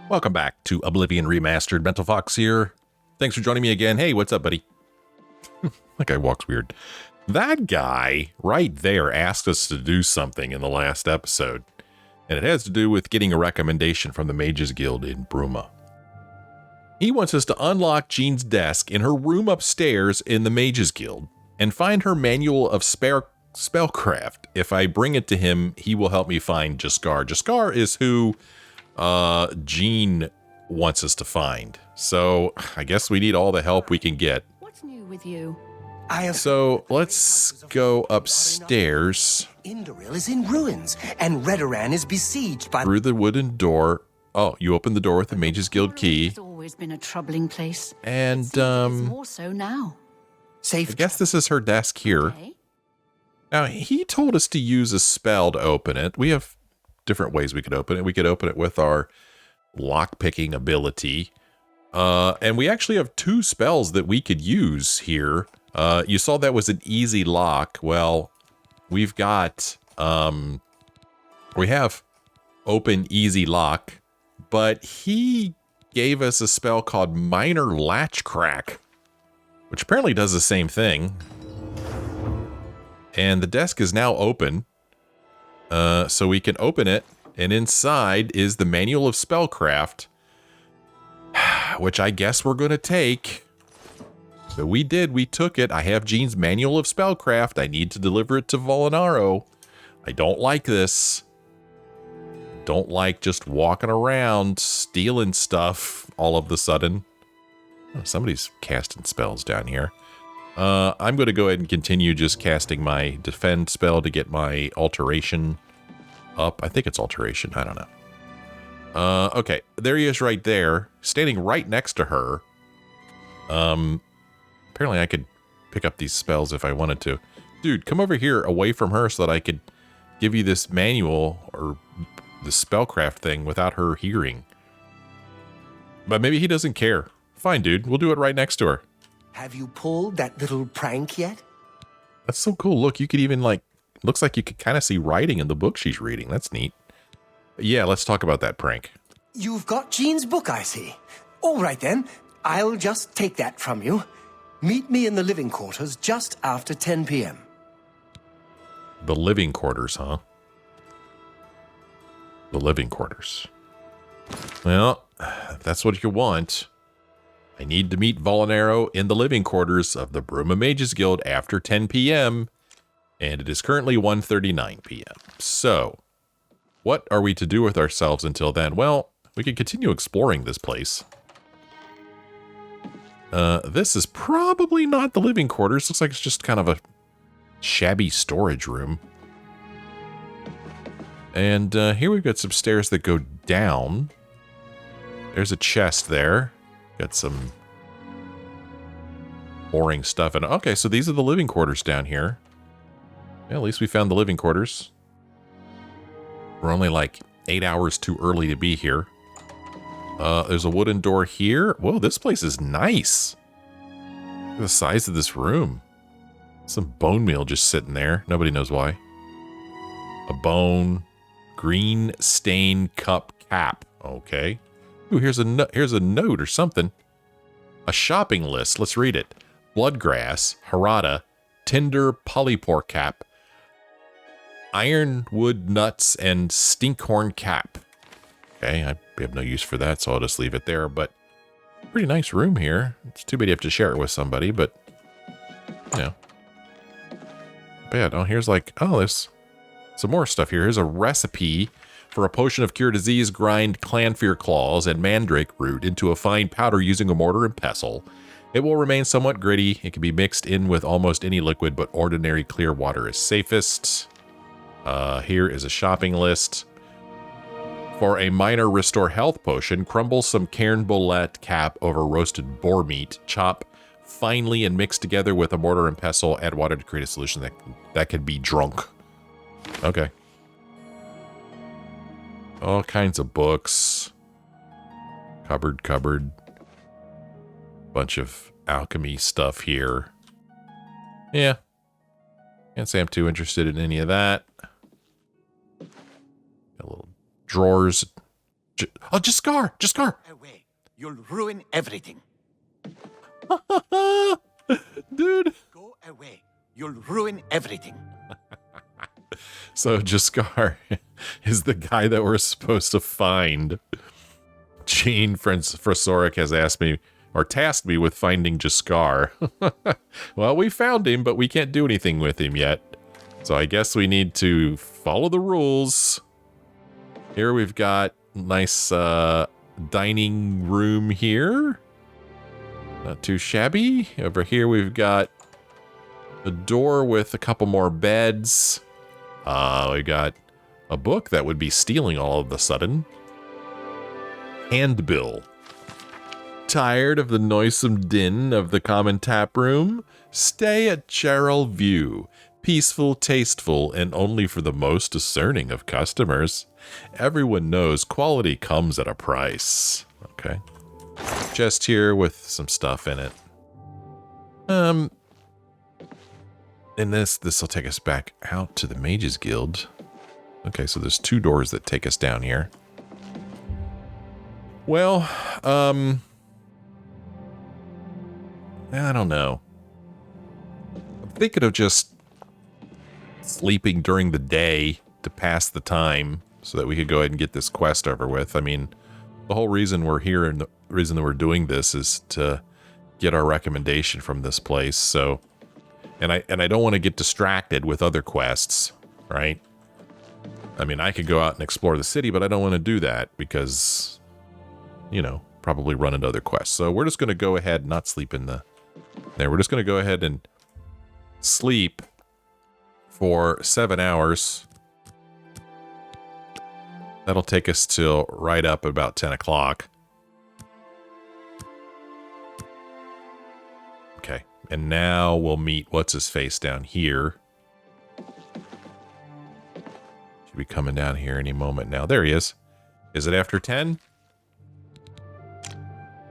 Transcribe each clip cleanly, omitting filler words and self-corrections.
Welcome back to Oblivion Remastered. Mental Fox here. Thanks for joining me again. Hey, what's up, buddy? That guy walks weird. That guy right there asked us to do something in the last episode, and it has to do with getting a recommendation from the Mages Guild in Bruma. He wants us to unlock Jeanne's desk in her room upstairs in the Mages Guild and find her manual of spellcraft. If I bring it to him, he will help me find Jaskar. Jaskar is who Jeanne wants us to find. So I guess we need all the help we can get. What's new with you? So let's go upstairs. Indoril is in ruins, and Redoran is besieged by... Through the wooden door. Oh, you open the door with the Mages Guild key. It's always been a troubling place. And, more so now. Safe. I guess this is her desk here. Okay. Now, he told us to use a spell to open it. We have different ways we could open it. We could open it with our lock-picking ability. And we actually have two spells that we could use here. You saw that was an easy lock. Well, we've got, we have open easy lock, but he gave us a spell called Minor Latch Crack, which apparently does the same thing. And the desk is now open. So we can open it, and inside is the Manual of Spellcraft, which I guess we're going to take. So we took it. I have Jeanne's Manual of Spellcraft. I need to deliver it to Volanaro. I don't like this. Don't like just walking around stealing stuff all of a sudden. Oh, somebody's casting spells down here. I'm going to go ahead and continue just casting my defend spell to get my alteration up. I think it's alteration. I don't know. Okay, there he is right there, standing right next to her. Apparently I could pick up these spells if I wanted to. Dude, come over here away from her so that I could give you this manual or the spellcraft thing without her hearing. But maybe he doesn't care. Fine, dude. We'll do it right next to her. Have you pulled that little prank yet? That's so cool. Look, you could even looks like you could kind of see writing in the book she's reading. That's neat. Yeah, let's talk about that prank. You've got Jeanne's book, I see. All right then, I'll just take that from you. Meet me in the living quarters just after 10 p.m. The living quarters, huh? The living quarters. Well, if that's what you want. I need to meet Volanaro in the living quarters of the Bruma Mages Guild after 10 p.m. And it is currently 1:39 p.m. So, what are we to do with ourselves until then? Well, we can continue exploring this place. This is probably not the living quarters. Looks like it's just kind of a shabby storage room. And here we've got some stairs that go down. There's a chest there. Got some boring stuff. And okay, so these are the living quarters down here. Yeah, at least we found the living quarters. We're only like 8 hours too early to be here. There's a wooden door here. Whoa, this place is nice. Look at the size of this room. Some bone meal just sitting there. Nobody knows why. A bone. Green stain cup cap. Okay. Ooh, here's a note or something. A shopping list. Let's read it. Bloodgrass, Harada, Tinder polypore cap, ironwood nuts, and stinkhorn cap. Okay, I have no use for that, so I'll just leave it there. But pretty nice room here. It's too bad you have to share it with somebody, but you know. Bad. Oh, here's there's some more stuff here. Here's a recipe for a potion of cure disease. Grind clanfear claws and mandrake root into a fine powder using a mortar and pestle. It will remain somewhat gritty. It can be mixed in with almost any liquid, but ordinary clear water is safest. Here is a shopping list. For a minor restore health potion, crumble some cairn bolette cap over roasted boar meat. Chop finely and mix together with a mortar and pestle. Add water to create a solution that can be drunk. Okay. All kinds of books. Cupboard. Bunch of alchemy stuff here. Yeah. Can't say I'm too interested in any of that. Got little drawers Jaskar. Away. You'll ruin everything. Dude. Go away. You'll ruin everything. So Jaskar is the guy that we're supposed to find. Jeanne Frasoric has asked me, or tasked me with finding Jaskar. Well, we found him, but we can't do anything with him yet. So I guess we need to follow the rules. Here we've got nice dining room here. Not too shabby. Over here we've got a door with a couple more beds. We got a book that would be stealing all of a sudden. Handbill. Tired of the noisome din of the common tap room? Stay at Cheydinhal View. Peaceful, tasteful, and only for the most discerning of customers. Everyone knows quality comes at a price. Okay. Chest here with some stuff in it. And this will take us back out to the Mages Guild. Okay, so there's 2 doors that take us down here. Well, I don't know. I'm thinking of just sleeping during the day to pass the time so that we could go ahead and get this quest over with. I mean, the whole reason we're here and the reason that we're doing this is to get our recommendation from this place. So, and I don't want to get distracted with other quests, right? I mean, I could go out and explore the city, but I don't want to do that because, you know, probably run into other quests. So we're just going to go ahead and not sleep in the... There, we're just going to go ahead and sleep for 7 hours. That'll take us till right up about 10 o'clock. Okay, and now we'll meet what's-his-face down here. Should be coming down here any moment now. There he is. Is it after 10?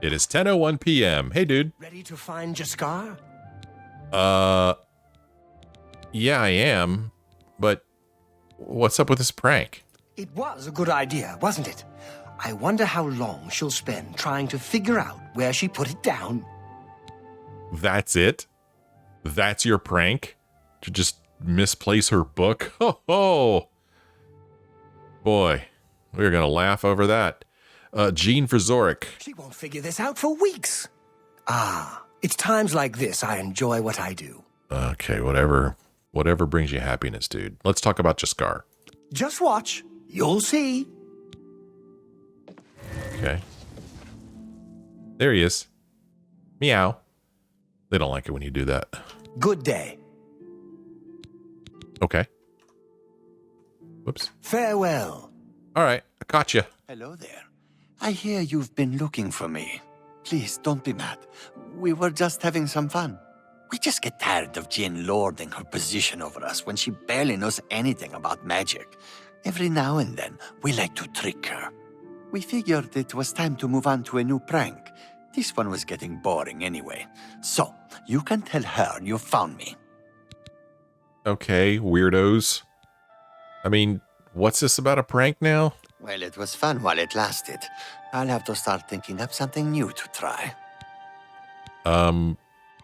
It is 10:01 p.m. Hey, dude. Ready to find Jaskar? Yeah, I am. But what's up with this prank? It was a good idea, wasn't it? I wonder how long she'll spend trying to figure out where she put it down. That's it? That's your prank? To just misplace her book? Oh, boy, we're going to laugh over that. Jeanne Frasoric. She won't figure this out for weeks. Ah, it's times like this I enjoy what I do. Okay, whatever brings you happiness, dude. Let's talk about Jaskar. Just watch. You'll see. Okay. There he is. Meow. They don't like it when you do that. Good day. Okay. Whoops. Farewell. All right, I caught you. Hello there. I hear you've been looking for me. Please, don't be mad. We were just having some fun. We just get tired of Jeanne lording her position over us when she barely knows anything about magic. Every now and then, we like to trick her. We figured it was time to move on to a new prank. This one was getting boring anyway. So, you can tell her you found me. Okay, weirdos. I mean, what's this about a prank now? Well, it was fun while it lasted. I'll have to start thinking up something new to try.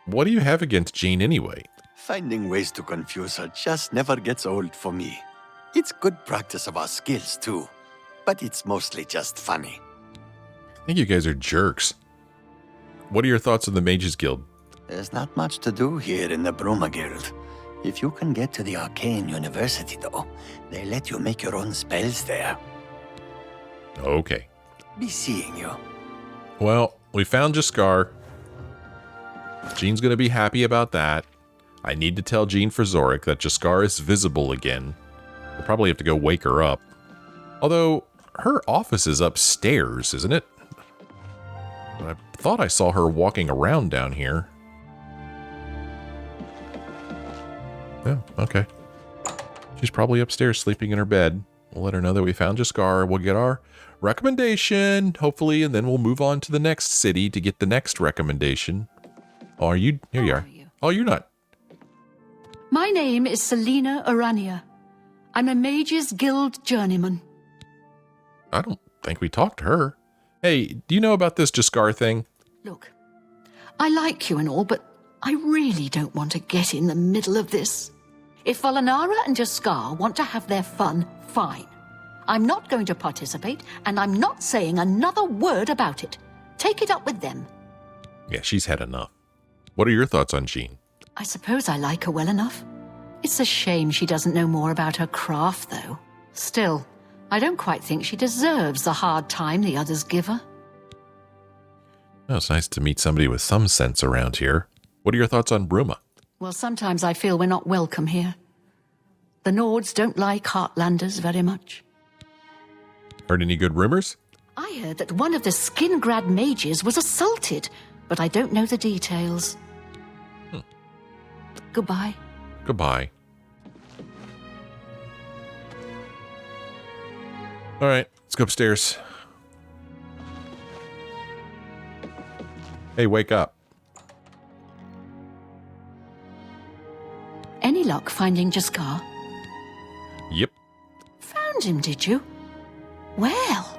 What do you have against Jeanne anyway? Finding ways to confuse her just never gets old for me. It's good practice of our skills, too. But it's mostly just funny. I think you guys are jerks. What are your thoughts on the Mages Guild? There's not much to do here in the Bruma Guild. If you can get to the Arcane University, though, they let you make your own spells there. Okay. Be seeing you. Well, we found Jaskar. Jeanne's going to be happy about that. I need to tell Jeanne Frasoric that Jaskar is visible again. We'll probably have to go wake her up. Although, her office is upstairs, isn't it? I thought I saw her walking around down here. Yeah, okay. She's probably upstairs sleeping in her bed. We'll let her know that we found Jaskar. We'll get our recommendation, hopefully, and then we'll move on to the next city to get the next recommendation. Oh, are you? Here you are. Oh, you're not. My name is Selena Arania. I'm a Mages Guild journeyman. I don't think we talked to her. Hey, do you know about this Jaskar thing? Look, I like you and all, but I really don't want to get in the middle of this. If Volanaro and Jaskar want to have their fun, fine. I'm not going to participate, and I'm not saying another word about it. Take it up with them. Yeah, she's had enough. What are your thoughts on Jeanne? I suppose I like her well enough. It's a shame she doesn't know more about her craft, though. Still, I don't quite think she deserves the hard time the others give her. Oh, it's nice to meet somebody with some sense around here. What are your thoughts on Bruma? Well, sometimes I feel we're not welcome here. The Nords don't like Heartlanders very much. Heard any good rumors? I heard that one of the Skingrad mages was assaulted, but I don't know the details. Goodbye. Goodbye. All right, let's go upstairs. Hey, wake up. Any luck finding Jaskar? Yep. Found him, did you? Well,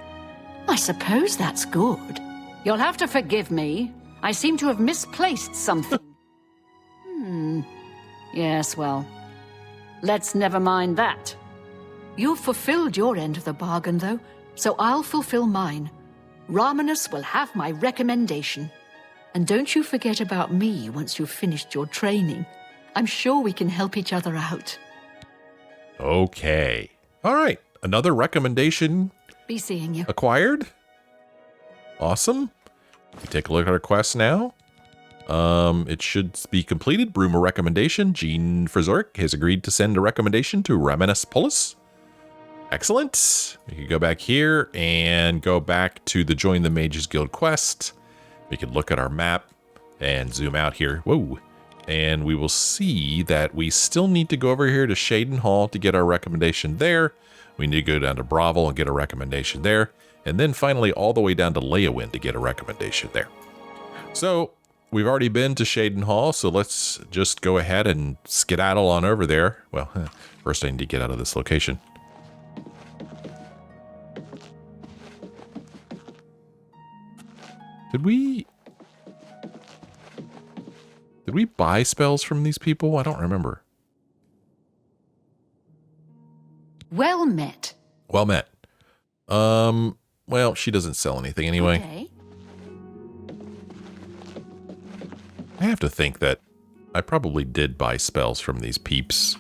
I suppose that's good. You'll have to forgive me. I seem to have misplaced something. Yes, well, let's never mind that. You've fulfilled your end of the bargain, though, so I'll fulfill mine. Ramanus will have my recommendation. And don't you forget about me once you've finished your training. I'm sure we can help each other out. Okay. All right. Another recommendation Be seeing you. acquired. Awesome. We take a look at our quest now. It should be completed. Bruma recommendation. Jeanne Frizoric has agreed to send a recommendation to Ramanus Polis. Excellent. We can go back here and go back to the Join the Mages Guild quest. We can look at our map and zoom out here. Whoa. And we will see that we still need to go over here to Cheydinhal to get our recommendation there. We need to go down to Bravil and get a recommendation there. And then finally all the way down to Leyawind to get a recommendation there. So we've already been to Cheydinhal, so let's just go ahead and skedaddle on over there. Well, first I need to get out of this location. Did we buy spells from these people? I don't remember. Well met. Well met. Well, she doesn't sell anything anyway. Okay. I have to think that I probably did buy spells from these peeps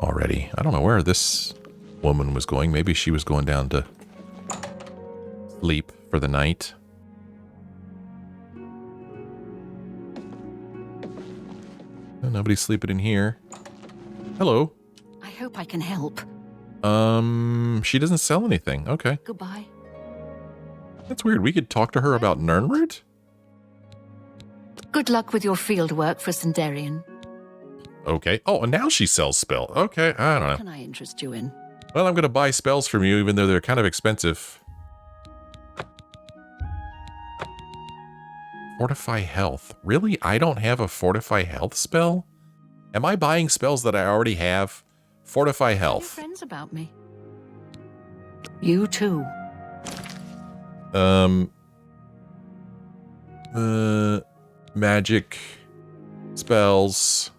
already. I don't know where this woman was going. Maybe she was going down to sleep for the night. Oh, nobody's sleeping in here. Hello. I hope I can help. She doesn't sell anything. Okay. Goodbye. That's weird. We could talk to her about Nirnroot? Good luck with your field work for Sindarian. Okay. Oh, and now she sells spell. Okay, I don't know. What can I interest you in? Well, I'm going to buy spells from you, even though they're kind of expensive. Fortify Health. Really? I don't have a Fortify Health spell? Am I buying spells that I already have? Fortify Tell your Health. friends about me. You too. Magic spells.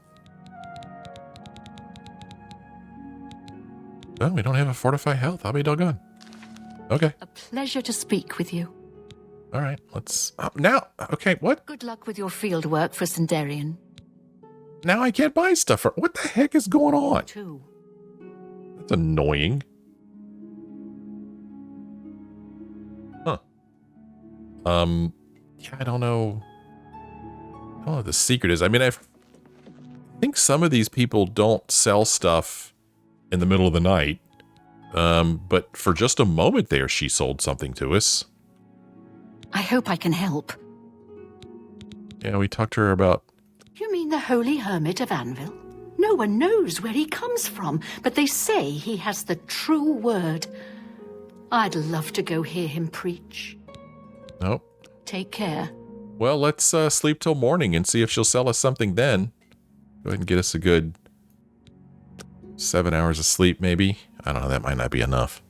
Oh, we don't have a Fortify Health. I'll be doggone. Okay. A pleasure to speak with you. All right. Let's... now. Okay, what? Good luck with your field work for Sindarian. Now I can't buy stuff. What the heck is going on? Too. That's annoying. Huh. Yeah, I don't know. I don't know what the secret is. I mean, I think some of these people don't sell stuff in the middle of the night. But for just a moment there, she sold something to us. I hope I can help. Yeah, we talked to her about... You mean the Holy Hermit of Anvil? No one knows where he comes from, but they say he has the true word. I'd love to go hear him preach. Nope. Take care. Well, let's sleep till morning and see if she'll sell us something then. Go ahead and get us a good 7 hours of sleep, maybe. I don't know, that might not be enough.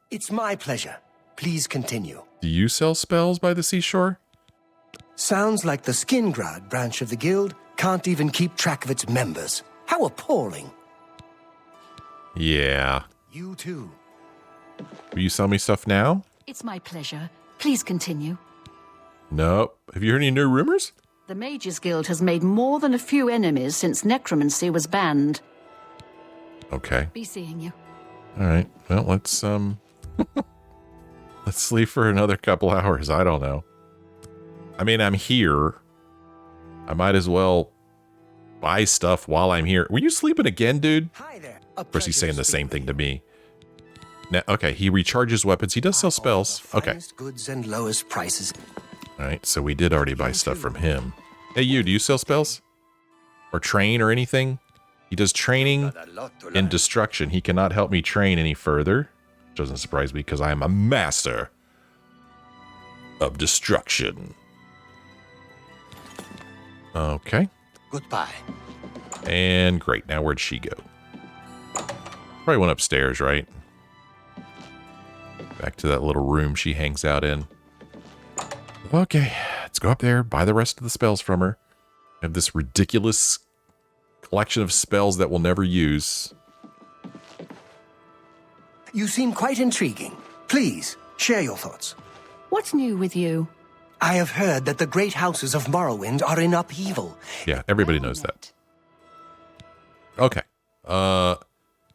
It's my pleasure. Please continue. Do you sell spells by the seashore? Sounds like the Skingrad branch of the guild can't even keep track of its members. How appalling. Yeah. You too. Will you sell me stuff now? It's my pleasure. Please continue. Nope. Have you heard any new rumors? The Mages Guild has made more than a few enemies since necromancy was banned. Okay. Be seeing you. All right. Well, let's let's sleep for another couple hours. I don't know. I mean, I'm here. I might as well buy stuff while I'm here. Were you sleeping again, dude? Hi there. Of course, he's saying the same thing to me. Now, okay, he recharges weapons. He does sell spells. Okay. Goods and lowest prices. All right, so we did already buy stuff from him. Hey, you, do you sell spells? Or train or anything? He does training and destruction. He cannot help me train any further. Doesn't surprise me because I am a master of destruction. Okay. Goodbye. And great. Now where'd she go? Probably went upstairs, right? Back to that little room she hangs out in. Okay, let's go up there, buy the rest of the spells from her. Have this ridiculous collection of spells that we'll never use. You seem quite intriguing. Please, share your thoughts. What's new with you? I have heard that the great houses of Morrowind are in upheaval. Yeah, everybody knows that. Okay.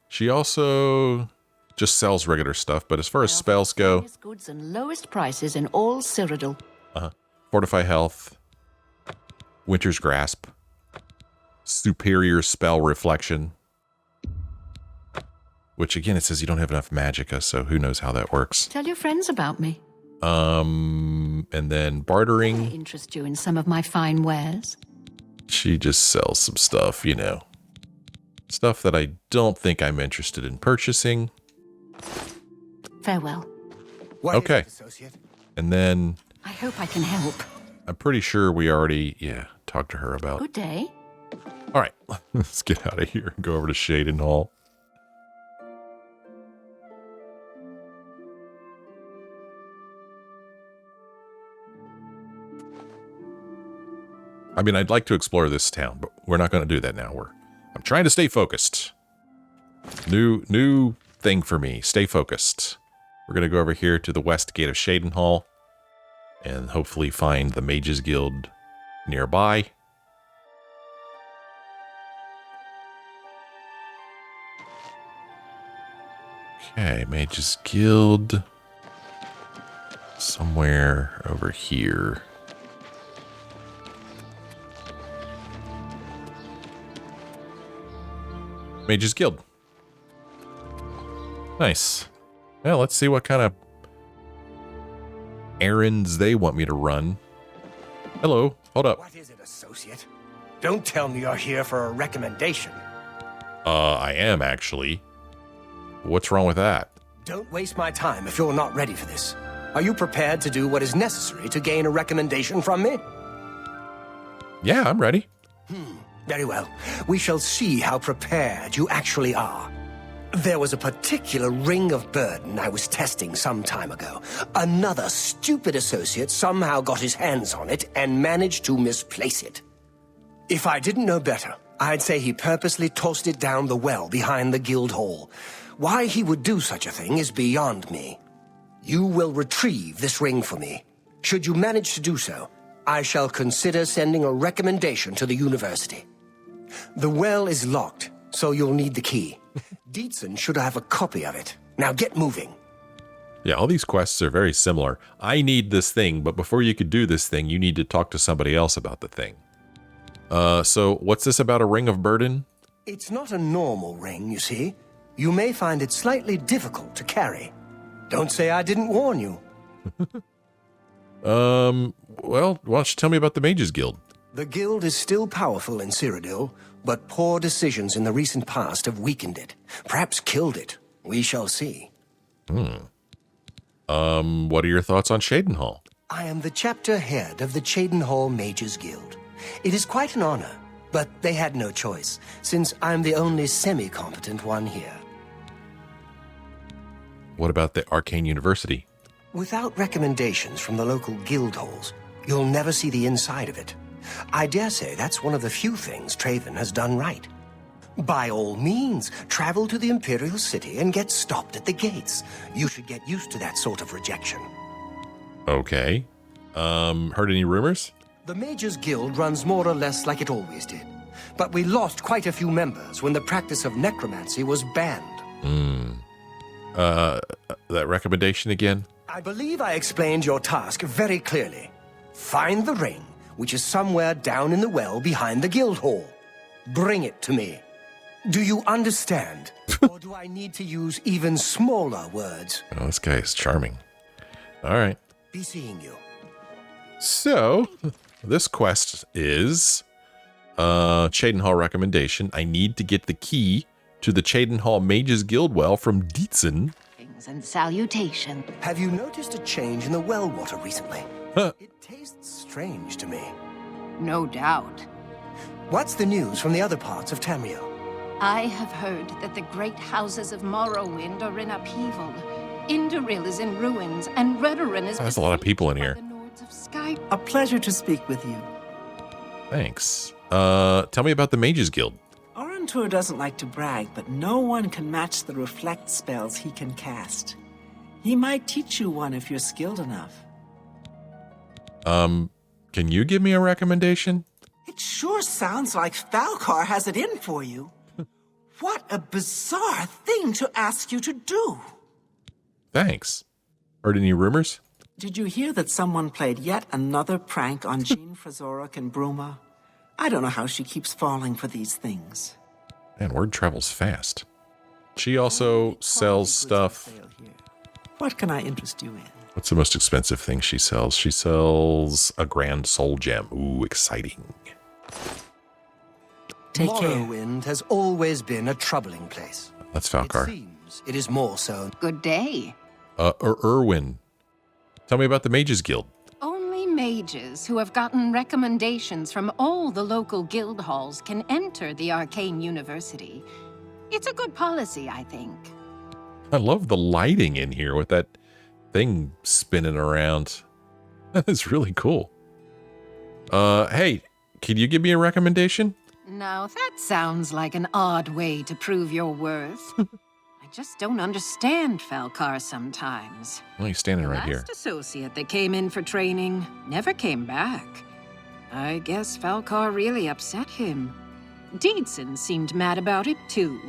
She also just sells regular stuff, but as far as spells go... Highest goods and lowest prices in all Cyrodiil. Fortify Health, Winter's Grasp, Superior Spell Reflection, which again, it says you don't have enough magicka, so who knows how that works. Tell your friends about me. And then I bartering. interest you in some of my fine wares. She just sells some stuff, you know. Stuff that I don't think I'm interested in purchasing. Farewell. What is Okay. it, associate? And then I hope I can help. I'm pretty sure we already, talked to her about. Good day. All right, let's get out of here and go over to Cheydinhal. I mean, I'd like to explore this town, but we're not going to do that now. I'm trying to stay focused. New thing for me. Stay focused. We're going to go over here to the west gate of Cheydinhal and hopefully find the Mages Guild nearby. Okay, Mages Guild. Somewhere over here. Mages Guild. Nice. Well, let's see what kind of errands they want me to run. Hello, hold up. What is it, associate? Don't tell me you're here for a recommendation. I am actually. What's wrong with that? Don't waste my time if you're not ready for this. Are you prepared to do what is necessary to gain a recommendation from me? Yeah, I'm ready. Very well. We shall see how prepared you actually are. There was a particular ring of burden I was testing some time ago. Another stupid associate somehow got his hands on it and managed to misplace it. If I didn't know better, I'd say he purposely tossed it down the well behind the guild hall. Why he would do such a thing is beyond me. You will retrieve this ring for me. Should you manage to do so, I shall consider sending a recommendation to the university. The well is locked, so you'll need the key. Dietzen should have a copy of it. Now get moving. Yeah, all these quests are very similar. I need this thing, but before you could do this thing, you need to talk to somebody else about the thing. So what's this about a ring of burden? It's not a normal ring, you see. You may find it slightly difficult to carry. Don't say I didn't warn you. Well, why don't you tell me about the Mages Guild? The guild is still powerful in Cyrodiil, but poor decisions in the recent past have weakened it. Perhaps killed it. We shall see. What are your thoughts on Cheydinhal? I am the chapter head of the Cheydinhal Mages Guild. It is quite an honor, but they had no choice, since I'm the only semi-competent one here. What about the Arcane University? Without recommendations from the local guild halls, you'll never see the inside of it. I dare say that's one of the few things Traven has done right. By all means, travel to the Imperial City and get stopped at the gates. You should get used to that sort of rejection. Okay. Heard any rumors? The Mages Guild runs more or less like it always did. But we lost quite a few members when the practice of necromancy was banned. That recommendation again? I believe I explained your task very clearly. Find the ring, which is somewhere down in the well behind the guild hall. Bring it to me. Do you understand? Or do I need to use even smaller words? Oh, this guy is charming. All right. Be seeing you. So, this quest is Cheydinhal recommendation. I need to get the key to the Cheydinhal Mages Guild well from Dietzen. And salutation. Have you noticed a change in the well water recently? Huh. It tastes strange to me. No doubt. What's the news from the other parts of Tamriel? I have heard that the great houses of Morrowind are in upheaval. Indoril is in ruins, and Redoran is... There's a lot of people in here. The Lords of Sky. A pleasure to speak with you. Thanks. Tell me about the Mages Guild. Orantur doesn't like to brag, but no one can match the reflect spells he can cast. He might teach you one if you're skilled enough. Can you give me a recommendation? It sure sounds like Falcar has it in for you. What a bizarre thing to ask you to do. Thanks. Heard any rumors? Did you hear that someone played yet another prank on Jeanne, Frazorek, and Bruma? I don't know how she keeps falling for these things. Man, word travels fast. She also sells stuff. What can I interest you in? What's the most expensive thing she sells? She sells a grand soul gem. Ooh, exciting. Take care. Morrowind has always been a troubling place. That's It Falcar. seems it is more so. Good day. Erwin. Tell me about the Mages Guild. Only mages who have gotten recommendations from all the local guild halls can enter the Arcane University. It's a good policy, I think. I love the lighting in here with that thing spinning around. That is really cool. Hey, can you give me a recommendation? Now, that sounds like an odd way to prove your worth. I just don't understand Falcar sometimes. Well, he's standing right here. Last associate that came in for training never came back. I guess Falcar really upset him. Dietzen seemed mad about it, too.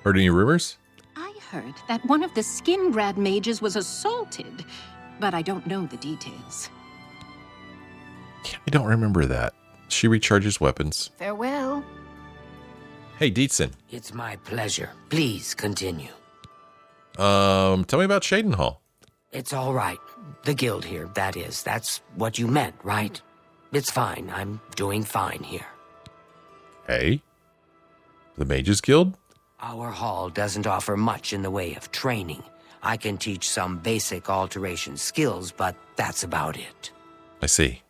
Heard any rumors? I heard that one of the Skingrad mages was assaulted, but I don't know the details. I don't remember that. She recharges weapons. Farewell. Hey, Dietzen. It's my pleasure. Please continue. Tell me about Cheydinhal. It's all right. The guild here, that is. That's what you meant, right? It's fine. I'm doing fine here. Hey? The Mages Guild? Our hall doesn't offer much in the way of training. I can teach some basic alteration skills, but that's about it. I see.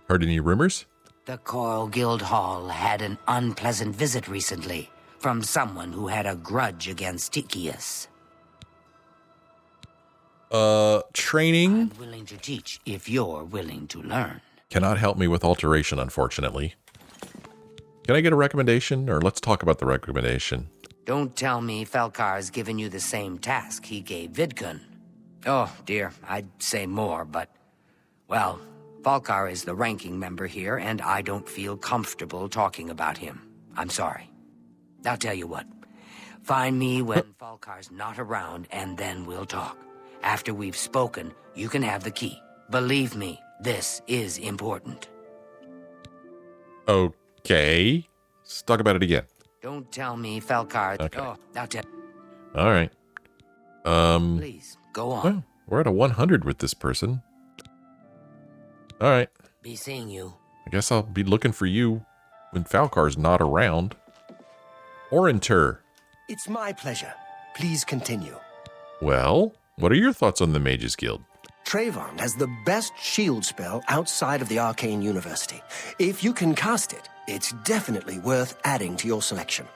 Heard any rumors? The Coral Guild Hall had an unpleasant visit recently from someone who had a grudge against Tychius. Training? I'm willing to teach if you're willing to learn. Cannot help me with alteration, unfortunately. Can I get a recommendation, or let's talk about the recommendation? Don't tell me Falcar's given you the same task he gave Vidkun. Oh, dear, I'd say more, but... Well, Falcar is the ranking member here, and I don't feel comfortable talking about him. I'm sorry. I'll tell you what. Find me when Falcar's not around, and then we'll talk. After we've spoken, you can have the key. Believe me, this is important. Okay. Let's talk about it again. Don't tell me Falcar... Okay. Oh, I'll tell... All right. Please, go on. Well, we're at a 100 with this person. All right. Be seeing you. I guess I'll be looking for you when Falcar's not around. Orantur. It's my pleasure. Please continue. Well, what are your thoughts on the Mages Guild? Trayvon has the best shield spell outside of the Arcane University. If you can cast it, it's definitely worth adding to your selection.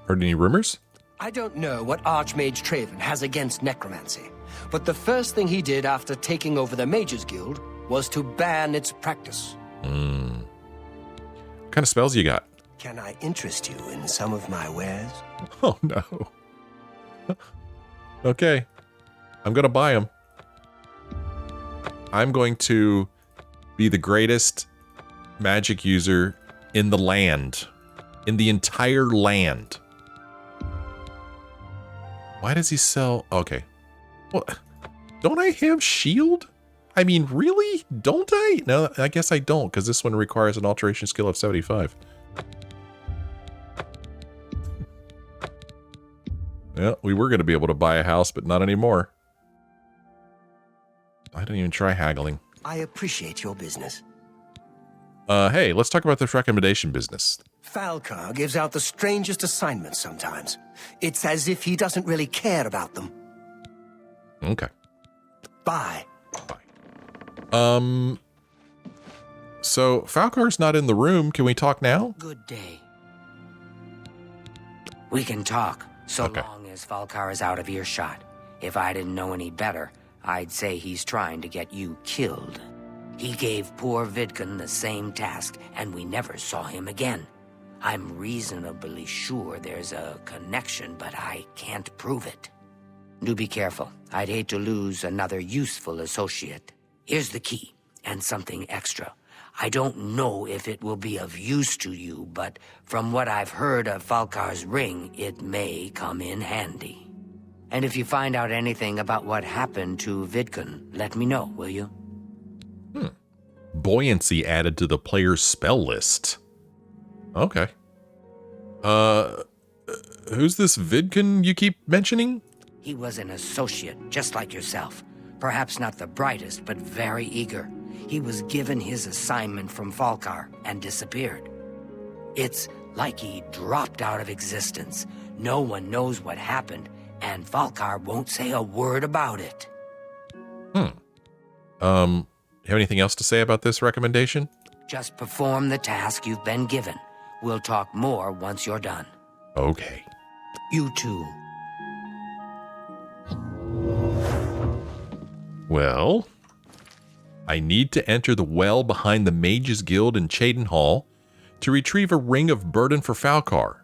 Heard any rumors? I don't know what Archmage Traven has against necromancy, but the first thing he did after taking over the Mages Guild was to ban its practice. What kind of spells you got? Can I interest you in some of my wares? Oh, no. Okay. I'm going to buy them. I'm going to be the greatest magic user in the land. In the entire land. Why does he sell... Okay. Well, don't I have shield? I mean, really? Don't I? No, I guess I don't, because this one requires an alteration skill of 75. Yeah, we were going to be able to buy a house, but not anymore. I didn't even try haggling. I appreciate your business. Hey, let's talk about this recommendation business. Falcar gives out the strangest assignments sometimes. It's as if he doesn't really care about them. Okay. Bye. Bye. So Falcar's not in the room. Can we talk now? Good day. We can talk, so Okay. long as Falcar is out of earshot. If I didn't know any better, I'd say he's trying to get you killed. He gave poor Vidkun the same task, and we never saw him again. I'm reasonably sure there's a connection, but I can't prove it. Do be careful. I'd hate to lose another useful associate. Here's the key, and something extra. I don't know if it will be of use to you, but from what I've heard of Falcar's ring, it may come in handy. And if you find out anything about what happened to Vidkun, let me know, will you? Buoyancy added to the player's spell list. Okay. Who's this Vidkun you keep mentioning? He was an associate, just like yourself. Perhaps not the brightest, but very eager. He was given his assignment from Falcar and disappeared. It's like he dropped out of existence. No one knows what happened, and Falcar won't say a word about it. Have anything else to say about this recommendation? Just perform the task you've been given. We'll talk more once you're done. Okay. You too. Well, I need to enter the well behind the Mages Guild in Cheydinhal to retrieve a ring of burden for Falcar.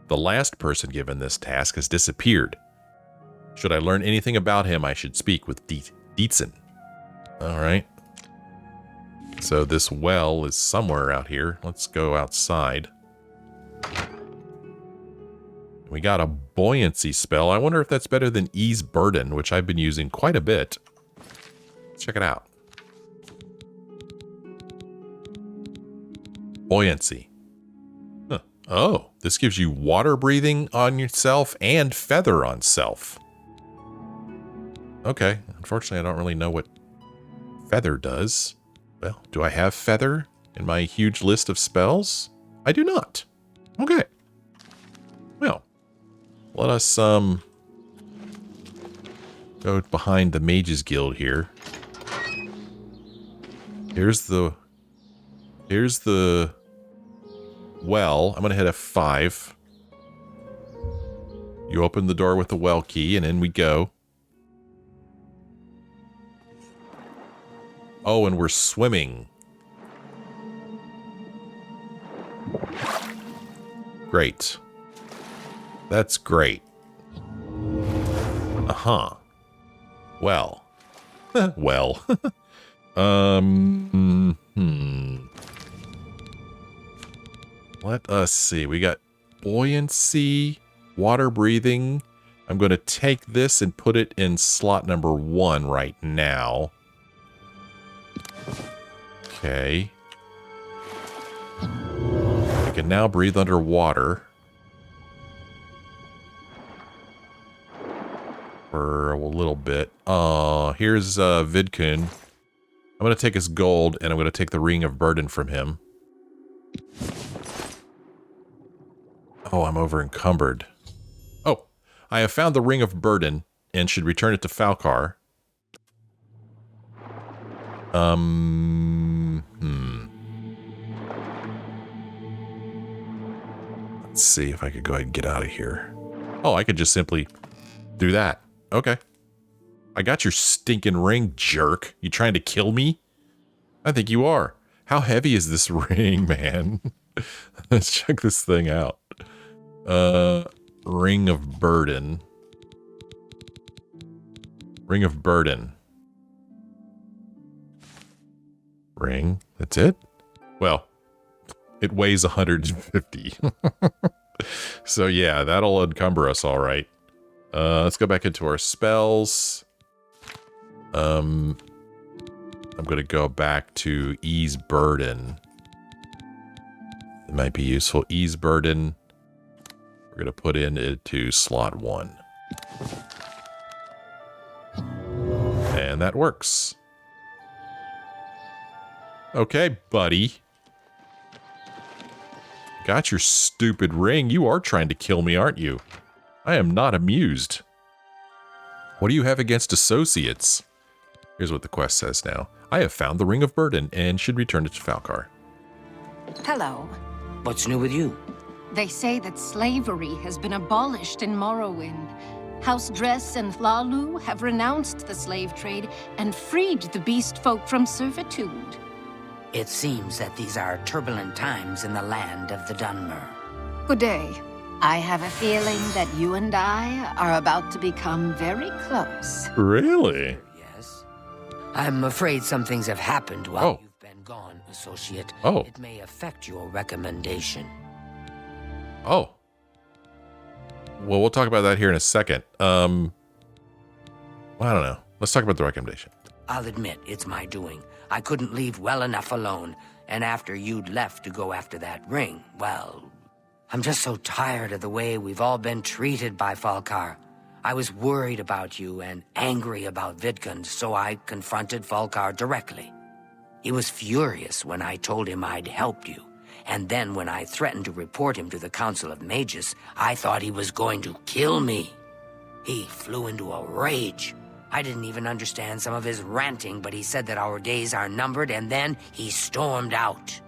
The last person given this task has disappeared. Should I learn anything about him, I should speak with Dietzen. All right. So this well is somewhere out here. Let's go outside. We got a buoyancy spell. I wonder if that's better than ease burden, which I've been using quite a bit. Let's check it out. Buoyancy. Huh. Oh, this gives you water breathing on yourself and feather on self. Okay. Unfortunately, I don't really know what feather does. Well, do I have feather in my huge list of spells? I do not. Okay. Well, let us go behind the Mages Guild here. Here's the well. I'm gonna hit F5. You open the door with the well key, and in we go. Oh, and we're swimming. Great. That's great. Uh-huh. Well. Well. Let us see. We got buoyancy, water breathing. I'm going to take this and put it in slot number 1 right now. Okay. I can now breathe underwater. For a little bit. Here's Vidkun. I'm going to take his gold, and I'm going to take the Ring of Burden from him. Oh, I'm over encumbered. Oh, I have found the Ring of Burden, and should return it to Falcar. Let's see if I could go ahead and get out of here. Oh, I could just simply do that. Okay. I got your stinking ring, jerk. You trying to kill me? I think you are. How heavy is this ring, man? Let's check this thing out. Ring of Burden. Ring of Burden. Ring. That's it? Well, it weighs 150. So yeah, that'll encumber us all right. Let's go back into our spells. I'm going to go back to Ease Burden. It might be useful. Ease Burden. We're going to put in it to slot 1. And that works. Okay, buddy. Got your stupid ring. You are trying to kill me, aren't you? I am not amused. What do you have against associates? Here's what the quest says now. I have found the Ring of Burden and should return it to Falcar. Hello. What's new with you? They say that slavery has been abolished in Morrowind. House Dress and Thlalu have renounced the slave trade and freed the beast folk from servitude. It seems that these are turbulent times in the land of the Dunmer. Good day. I have a feeling that you and I are about to become very close. Really? Yes. I'm afraid some things have happened while you've been gone, associate. Oh. It may affect your recommendation. Oh. Well, we'll talk about that here in a second. I don't know. Let's talk about the recommendation. I'll admit, it's my doing. I couldn't leave well enough alone, and after you'd left to go after that ring, well, I'm just so tired of the way we've all been treated by Falcar. I was worried about you and angry about Vidkun, so I confronted Falcar directly. He was furious when I told him I'd helped you, and then when I threatened to report him to the Council of Mages, I thought he was going to kill me. He flew into a rage. I didn't even understand some of his ranting, but he said that our days are numbered, and then he stormed out.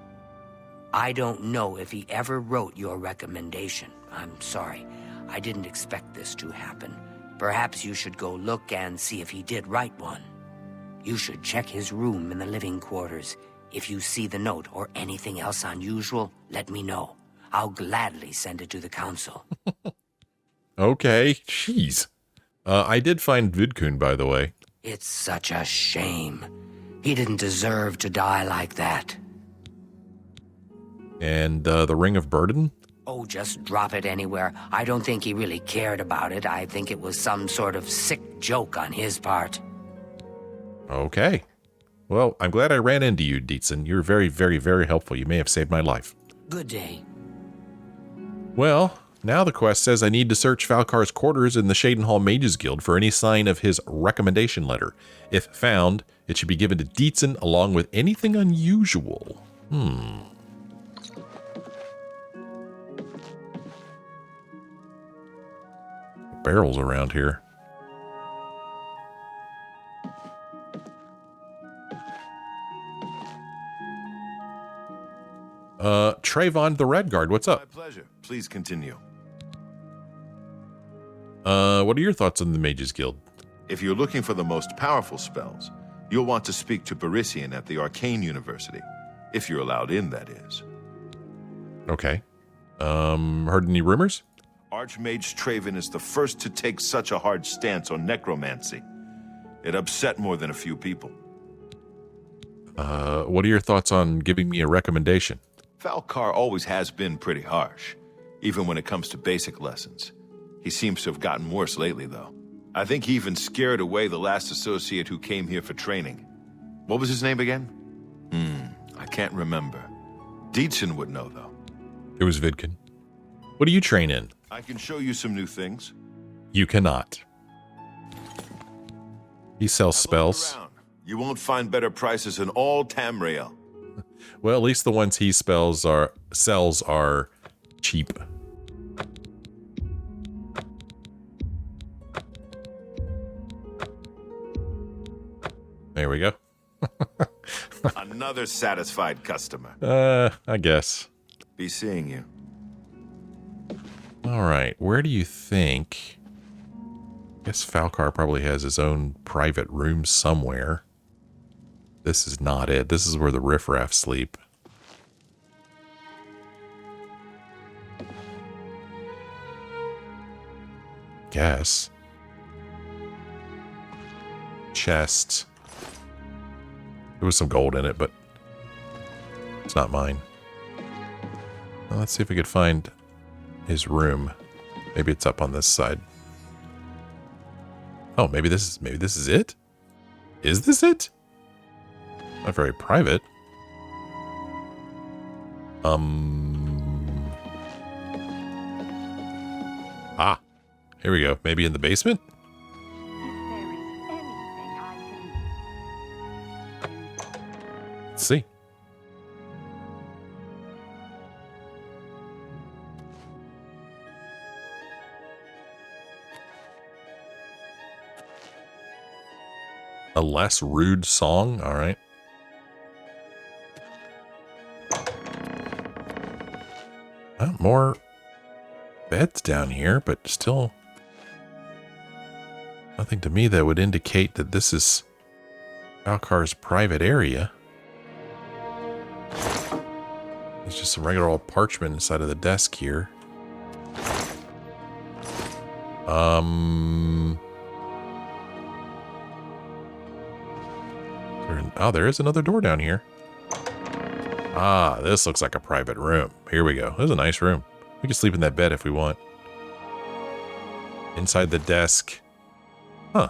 I don't know if he ever wrote your recommendation. I'm sorry. I didn't expect this to happen. Perhaps you should go look and see if he did write one. You should check his room in the living quarters. If you see the note or anything else unusual, let me know. I'll gladly send it to the council. Okay, jeez. I did find Vidkun, by the way. It's such a shame. He didn't deserve to die like that. And the Ring of Burden? Oh, just drop it anywhere. I don't think he really cared about it. I think it was some sort of sick joke on his part. Okay. Well, I'm glad I ran into you, Dietzen. You're very, very, very helpful. You may have saved my life. Good day. Well, now the quest says I need to search Falcar's quarters in the Cheydinhal Mages Guild for any sign of his recommendation letter. If found, it should be given to Dietzen along with anything unusual. Barrels around here. Trayvon the Redguard, what's up? My pleasure. Please continue. What are your thoughts on the Mages Guild? If you're looking for the most powerful spells, you'll want to speak to Parisian at the Arcane University. If you're allowed in, that is. Okay. Heard any rumors? Archmage Traven is the first to take such a hard stance on necromancy. It upset more than a few people. What are your thoughts on giving me a recommendation? Falcar always has been pretty harsh, even when it comes to basic lessons. He seems to have gotten worse lately, though. I think he even scared away the last associate who came here for training. What was his name again? I can't remember. Dietzen would know, though. It was Vidkun. What do you train in? I can show you some new things. You cannot. He sells spells. Look around. You won't find better prices in all Tamriel. Well, at least the ones he sells are cheap. There we go. Another satisfied customer. I guess. Be seeing you. All right, where do you think? I guess Falcar probably has his own private room somewhere. This is not it. This is where the riffraff sleep. Guess. Chest. There was some gold in it, but it's not mine. Well, let's see if we could find his room. Maybe it's up on this side. Oh, maybe this is it? Is this it? Not very private. Ah, here we go. Maybe in the basement? Let's see. A less rude song? All right. More beds down here, but still nothing to me that would indicate that this is Falcar's private area. There's just some regular old parchment inside of the desk here. Oh, there is another door down here. Ah, this looks like a private room. Here we go. This is a nice room. We can sleep in that bed if we want. Inside the desk. Huh.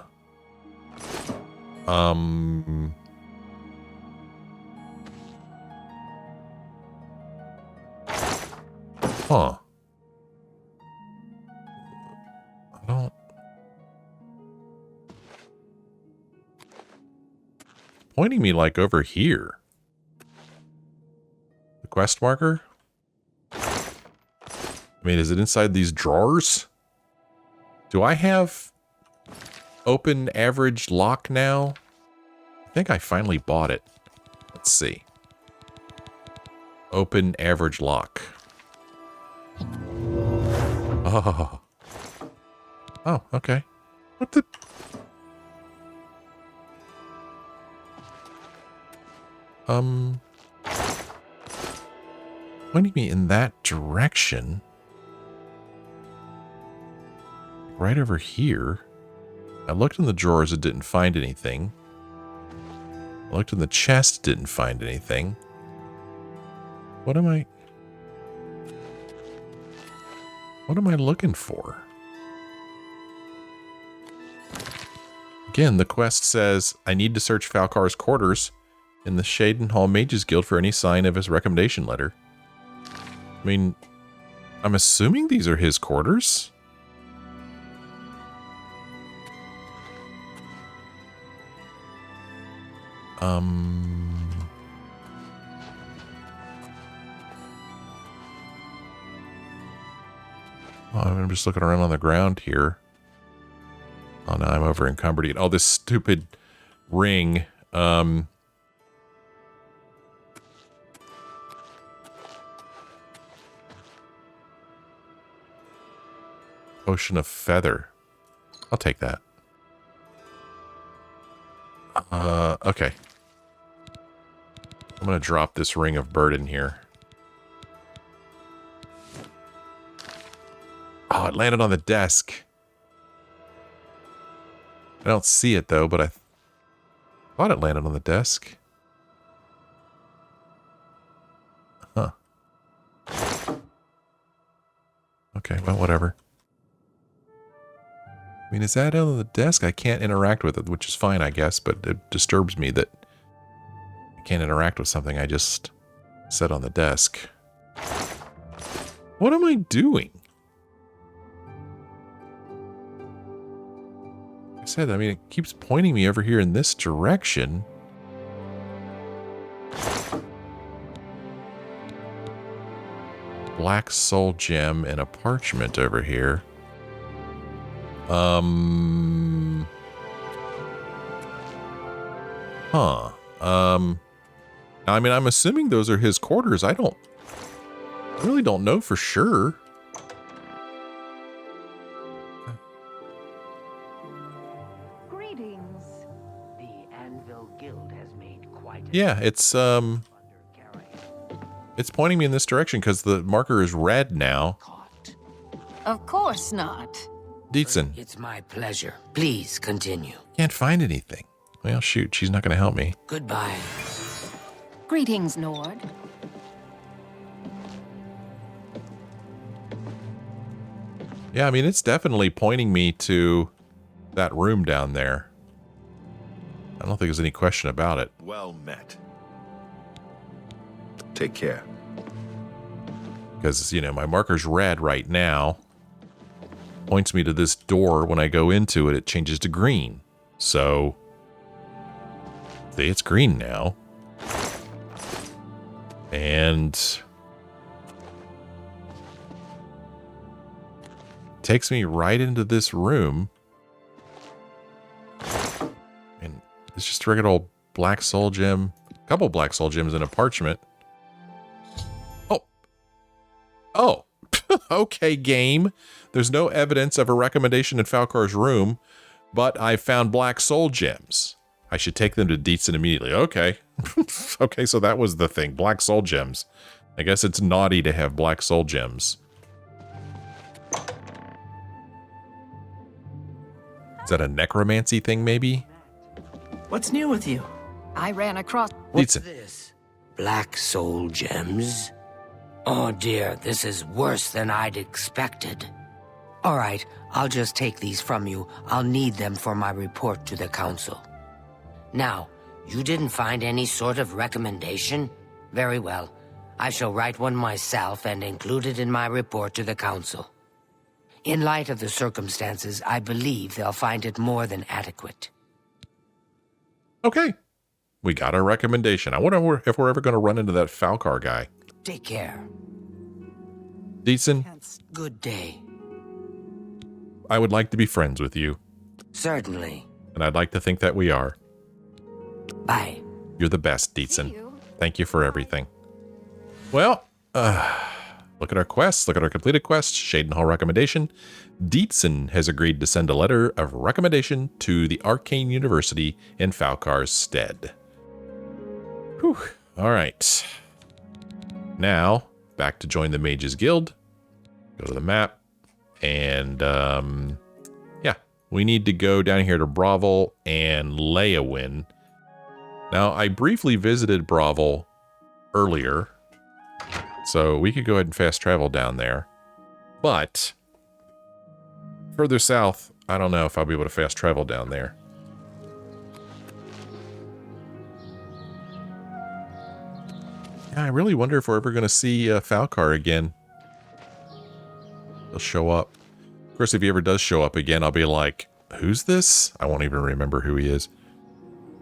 Huh. I don't... Pointing me like over here. The quest marker? I mean, is it inside these drawers? Do I have open average lock now? I think I finally bought it. Let's see. Open average lock. Oh. Oh, okay. What the... Pointing me in that direction. Right over here. I looked in the drawers, it didn't find anything. I looked in the chest, didn't find anything. What am I looking for? Again, the quest says, I need to search Falcar's quarters in the Cheydinhal Mages Guild for any sign of his recommendation letter. I mean, I'm assuming these are his quarters. Oh, I'm just looking around on the ground here. Oh, no, I'm over encumbered. Oh, this stupid ring. Potion of feather. I'll take that. Okay. I'm gonna drop this ring of burden here. Oh, it landed on the desk. I don't see it though, but I thought it landed on the desk. Huh. Okay, well, whatever. I mean, is that on the desk? I can't interact with it, which is fine, I guess, but it disturbs me that I can't interact with something I just set on the desk. What am I doing? I said, I mean, it keeps pointing me over here in this direction. Black soul gem and a parchment over here. Huh. I mean, I'm assuming those are his quarters. I really don't know for sure. Yeah, it's pointing me in this direction because the marker is red now. Of course not. Dietzen. It's my pleasure. Please continue. Can't find anything. Well, shoot, she's not going to help me. Goodbye. Greetings, Nord. Yeah, I mean, it's definitely pointing me to that room down there. I don't think there's any question about it. Well met. Take care. Because, you know, my marker's red right now. Points me to this door. When I go into it, it changes to green. So, see, it's green now. And takes me right into this room. And it's just a regular old black soul gem. A couple black soul gems and a parchment. Oh. Okay, game. There's no evidence of a recommendation in Falcar's room, but I found black soul gems. I should take them to Dietzen immediately. Okay. Okay, so that was the thing. Black soul gems. I guess it's naughty to have black soul gems. Is that a necromancy thing, maybe? What's new with you? I ran across... What's Dietzen. this? Black soul gems? Oh dear, this is worse than I'd expected. All right, I'll just take these from you. I'll need them for my report to the council. Now, you didn't find any sort of recommendation? Very well. I shall write one myself and include it in my report to the council. In light of the circumstances, I believe they'll find it more than adequate. Okay. We got our recommendation. I wonder if we're ever going to run into that Falcar guy. Take care. Dietzen, Good day. I would like to be friends with you. Certainly. And I'd like to think that we are. Bye. You're the best, Dietzen. Thank you for everything. Well, look at our quests. Look at our completed quests. Cheydinhal recommendation. Dietzen has agreed to send a letter of recommendation to the Arcane University in Falcar's stead. Whew. All right. Now, back to join the Mages Guild. Go to the map. And, yeah. We need to go down here to Bravil and Leowin. Now, I briefly visited Bravil earlier. So we could go ahead and fast travel down there. But further south, I don't know if I'll be able to fast travel down there. Yeah, I really wonder if we're ever going to see Falcar again. He'll show up. Of course, if he ever does show up again, I'll be like, who's this? I won't even remember who he is.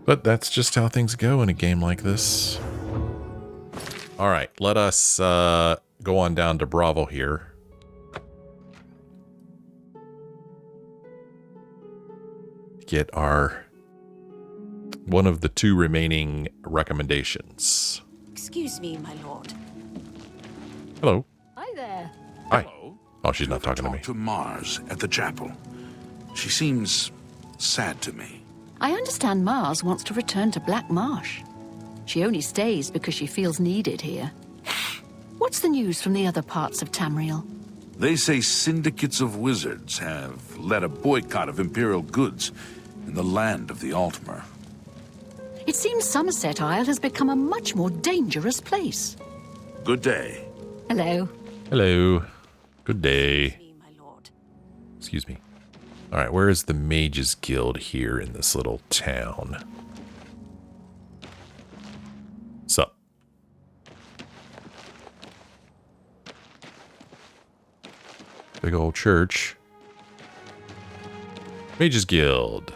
But that's just how things go in a game like this. All right, let us go on down to Bravil here. Get our one of the two remaining recommendations. Excuse me, my lord. Hello. Hi there. Hi. Oh, she's not talking to me. To Mars at the chapel. She seems sad to me. I understand Mars wants to return to Black Marsh. She only stays because she feels needed here. What's the news from the other parts of Tamriel? They say syndicates of wizards have led a boycott of Imperial goods in the land of the Altmer. It seems Somerset Isle has become a much more dangerous place. Good day. Hello. Hello. Good day. Excuse me, my lord. Excuse me. All right, where is the Mages Guild here in this little town? Sup? Big old church. Mages Guild.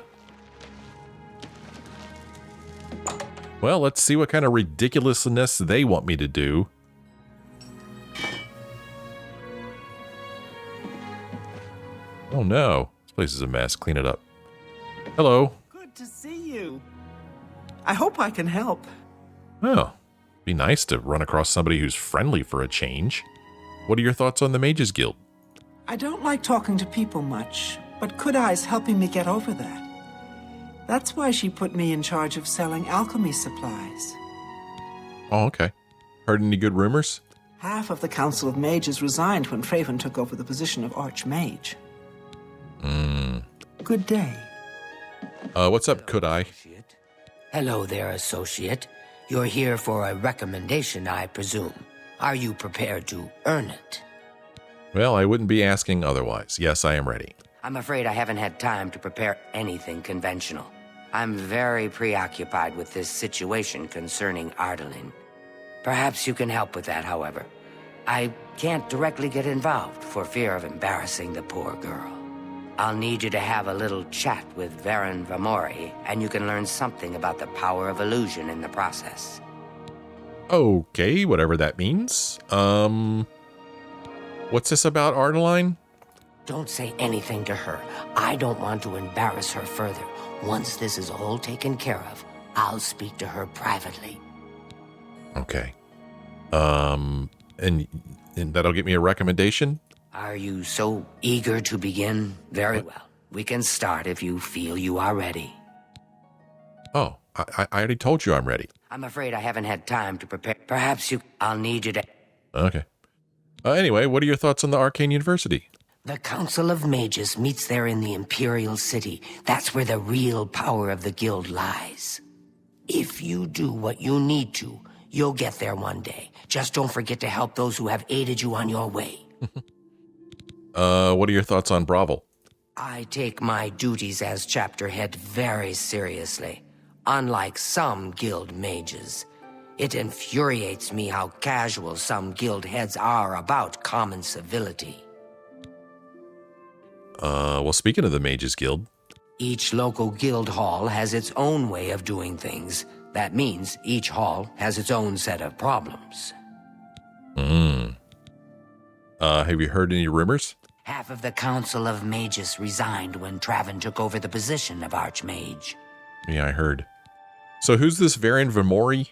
Well, let's see what kind of ridiculousness they want me to do. Oh no. This place is a mess. Clean it up. Hello. Good to see you. I hope I can help. Oh, be nice to run across somebody who's friendly for a change. What are your thoughts on the Mages Guild? I don't like talking to people much, but Kudai's helping me get over that. That's why she put me in charge of selling alchemy supplies. Oh, okay. Heard any good rumors? Half of the Council of Mages resigned when Traven took over the position of Archmage. Good day. What's up, could I? Hello there, associate. You're here for a recommendation, I presume. Are you prepared to earn it? Well, I wouldn't be asking otherwise. Yes, I am ready. I'm afraid I haven't had time to prepare anything conventional. I'm very preoccupied with this situation concerning Ardalin. Perhaps you can help with that, however. I can't directly get involved for fear of embarrassing the poor girl. I'll need you to have a little chat with Varen Vamori, and you can learn something about the power of illusion in the process. Okay, whatever that means. What's this about Ardaline? Don't say anything to her. I don't want to embarrass her further. Once this is all taken care of, I'll speak to her privately. Okay. And that'll get me a recommendation? Are you so eager to begin? Very well. We can start if you feel you are ready. Oh, I already told you I'm ready. I'm afraid I haven't had time to prepare. Perhaps I'll need you to... Okay. Anyway, what are your thoughts on the Arcane University? The Council of Mages meets there in the Imperial City. That's where the real power of the guild lies. If you do what you need to, you'll get there one day. Just don't forget to help those who have aided you on your way. What are your thoughts on Bravil? I take my duties as chapter head very seriously. Unlike some guild mages, it infuriates me how casual some guild heads are about common civility. Well, speaking of the Mages Guild... Each local guild hall has its own way of doing things. That means each hall has its own set of problems. Have you heard any rumors? Half of the Council of Mages resigned when Traven took over the position of Archmage. Yeah, I heard. So who's this Varen Vamori?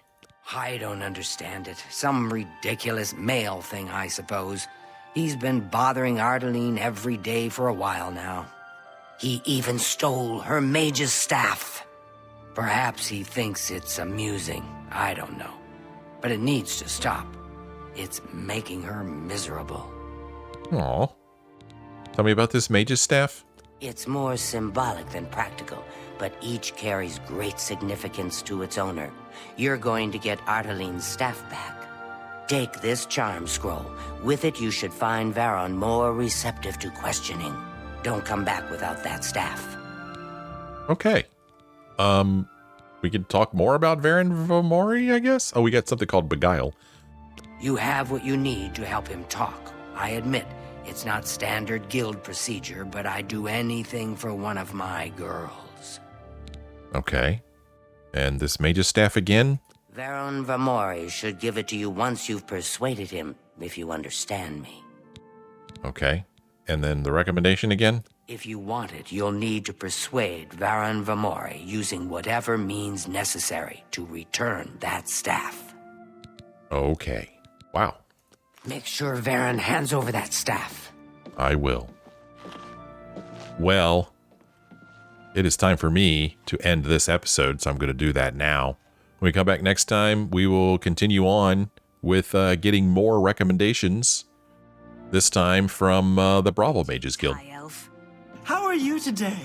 I don't understand it. Some ridiculous male thing, I suppose. He's been bothering Ardalin every day for a while now. He even stole her mage's staff. Perhaps he thinks it's amusing. I don't know. But it needs to stop. It's making her miserable. Aw. Tell me about this mage's staff. It's more symbolic than practical, but each carries great significance to its owner. You're going to get Ardalin's staff back. Take this charm scroll. With it, you should find Varon more receptive to questioning. Don't come back without that staff. Okay. We could talk more about Varen Vamori, I guess? Oh, we got something called Beguile. You have what you need to help him talk. I admit, it's not standard guild procedure, but I'd do anything for one of my girls. Okay. And this mage's staff again? Varon Vamori should give it to you once you've persuaded him, if you understand me. Okay. And then the recommendation again? If you want it, you'll need to persuade Varon Vamori using whatever means necessary to return that staff. Okay. Wow. Make sure Varon hands over that staff. I will. Well, it is time for me to end this episode, so I'm going to do that now. When we come back next time, we will continue on with getting more recommendations, this time from the Bravil Mages Guild. Hi, Elf. How are you today?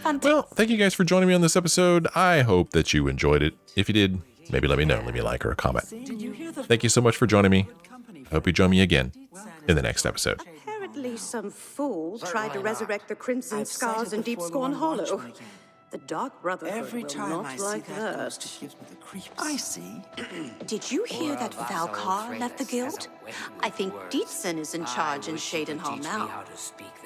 Well, thank you guys for joining me on this episode. I hope that you enjoyed it. If you did, maybe let me know. Leave me a like or a comment. Thank you so much for joining me. I hope you join me again in the next episode. Apparently some fool tried to resurrect the Crimson Scars in Deep Scorn Hollow. The Dark Brotherhood Every will time not I see like that that. ghost, it gives me the creeps. I see. Did you hear that Falcar left the guild? I think Dietzen is in charge in Cheydinhal now.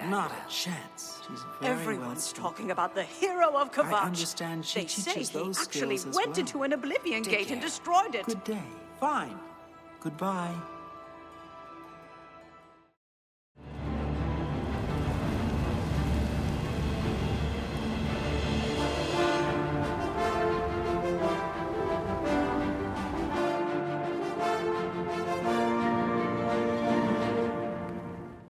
Not a chance. She's very Everyone's well talking about the hero of Kavach. I understand she They say teaches he those actually skills as went well. into an Oblivion Take Gate and care. destroyed it. Good day. Fine. Goodbye.